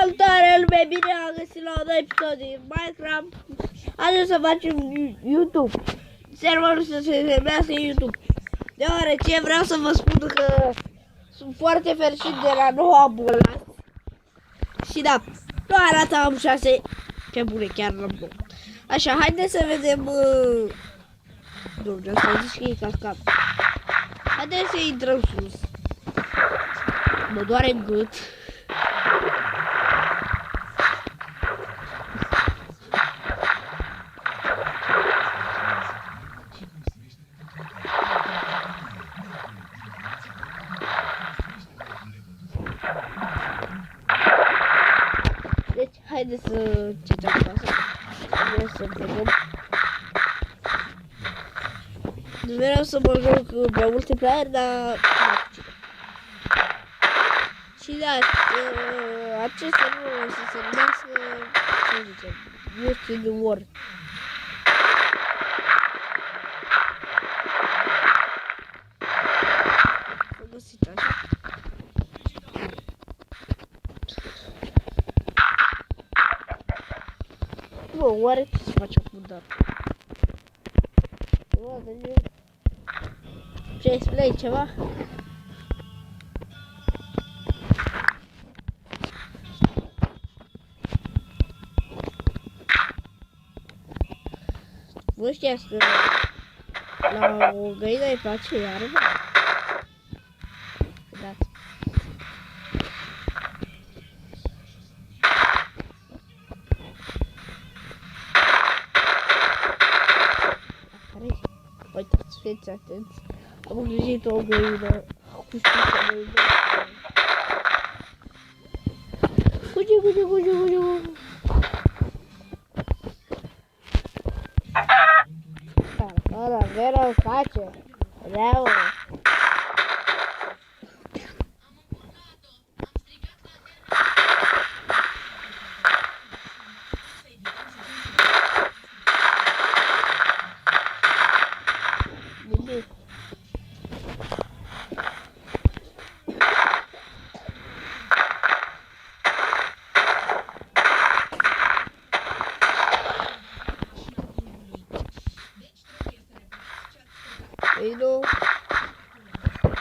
Salutare lume, bine am găsit la un nou episod din Minecraft. Haideți să facem YouTube. Serverul să se numească YouTube. Deoarece vreau să vă spun că sunt foarte fericit de la noua abonat. Și da, nu arată am 6 pe bune, chiar la bun. Așa, haideți să vedem. Doamne, să zici că e cascat. Haideți să intrăm sus. Mă doare în gât. Deci, haideți să cităm asta. Haideți să vedem. Vreau să mă joc pe multiplayer, dar și da, acesta nu o să se numească, ce zicem, Just in the World. Să găsiți așa. Bă, oare ce se face acum, dar? Press play ceva? Nu știați că la o găină îi place iarba? Dați. Uitați, fiți atenți. Am grijit o găină cu știță de găină. Fugi. Rău face. Rău. Bine. Ei nu,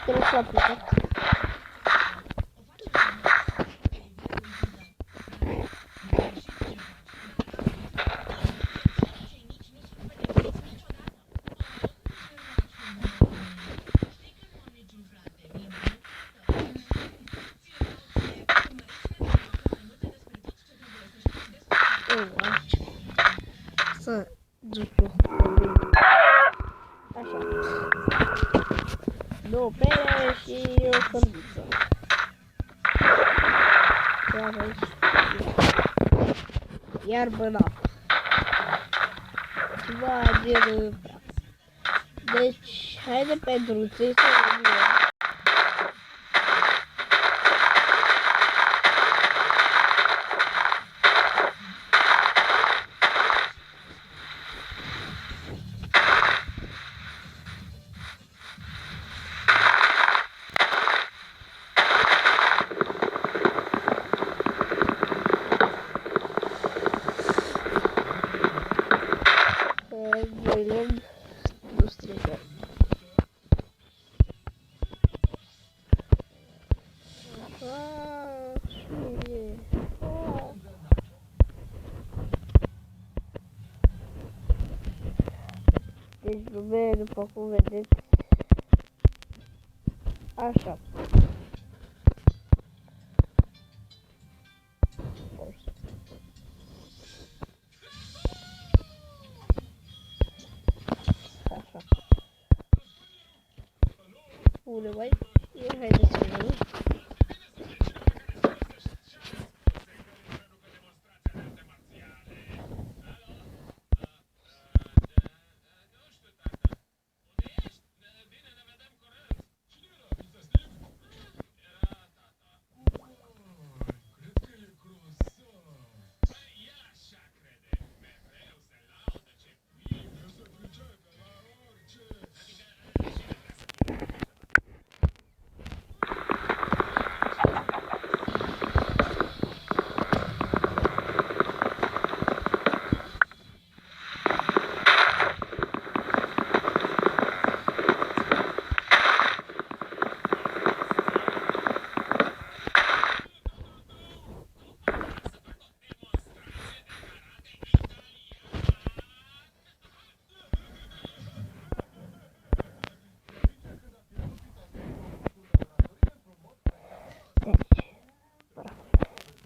trebuie să aplicat. Să duc așa. Două pere și o cărniță. Iarbă în apă. Ceva din praf. Deci, haide pentru ții să vedem. Nu strigă. Deci lume, după cum vedeți, așa. Unde mai? Haideți să vedem.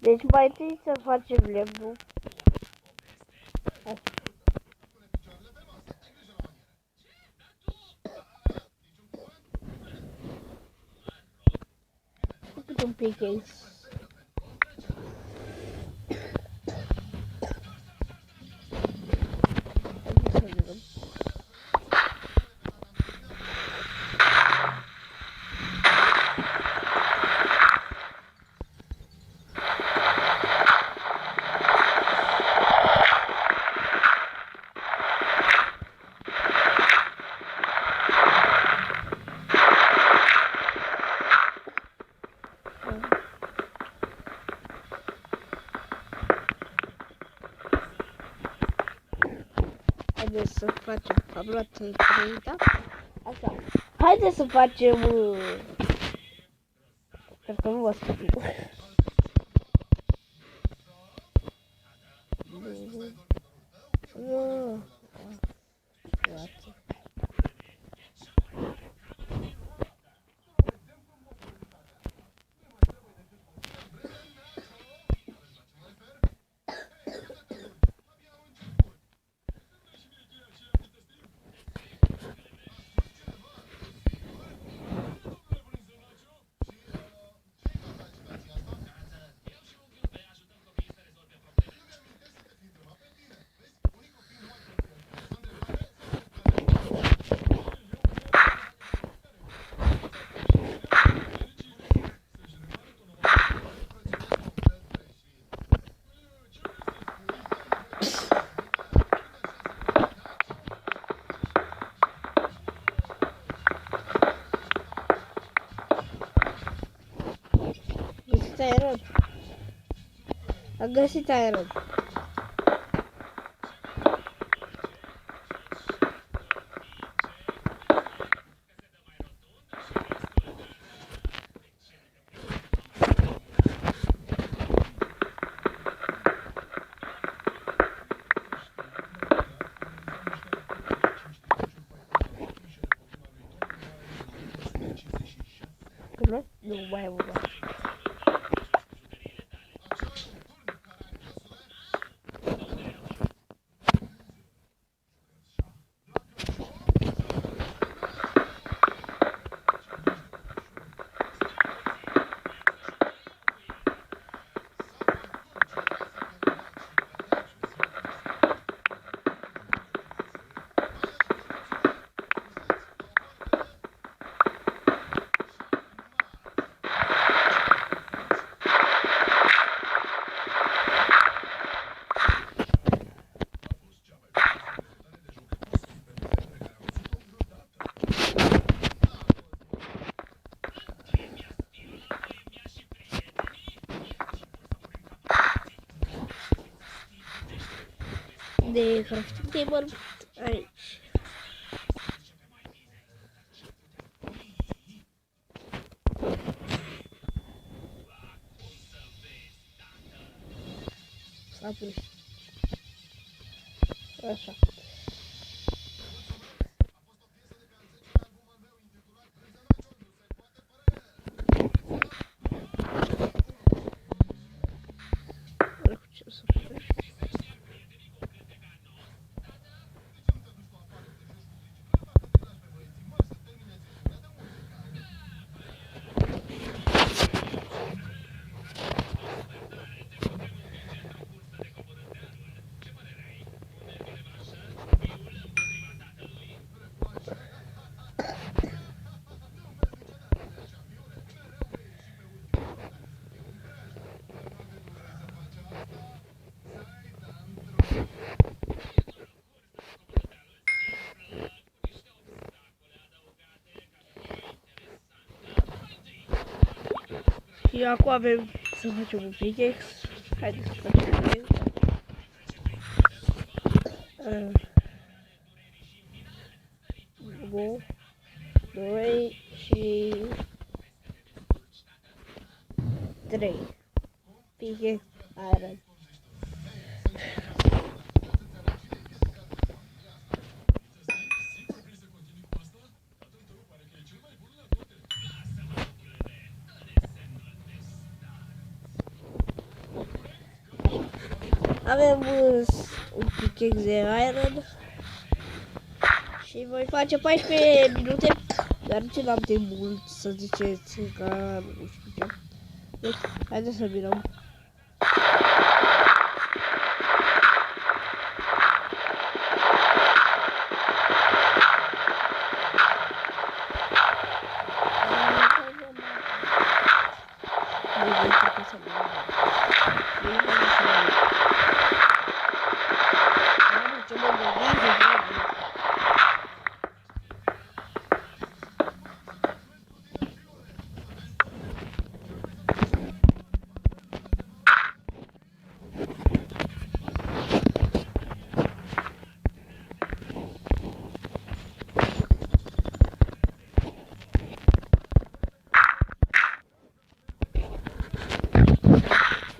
Deci mai întâi să facem lemnul. Făcut un pickaxe. Haideți să facem, am luat 3, da? Așa. Haideți să facem... Cred că nu vă scutiu. Iron. Am găsit iron. Nu mai am bani. De crafting table aici. S-a pus. Așa. Și acum avem să facem un pickaxe. Haideți să facem un 2 și 3 pickaxe iron. Avem un pickaxe de iron. Și voi face 14 minute. Dar ce n-am de mult să ziceți că nu știu ce. Deci, haideți să minăm.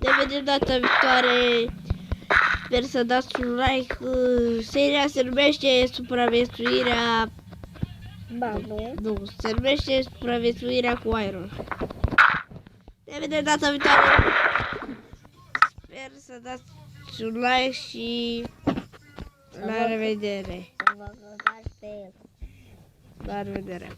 Ne vedem data viitoare. Sper să dați un like. Seria se numește Supraviețuirea. Nu, se numește Supraviețuirea cu Iron. Ne vedem data viitoare. Sper să dați un like și la revedere. La revedere.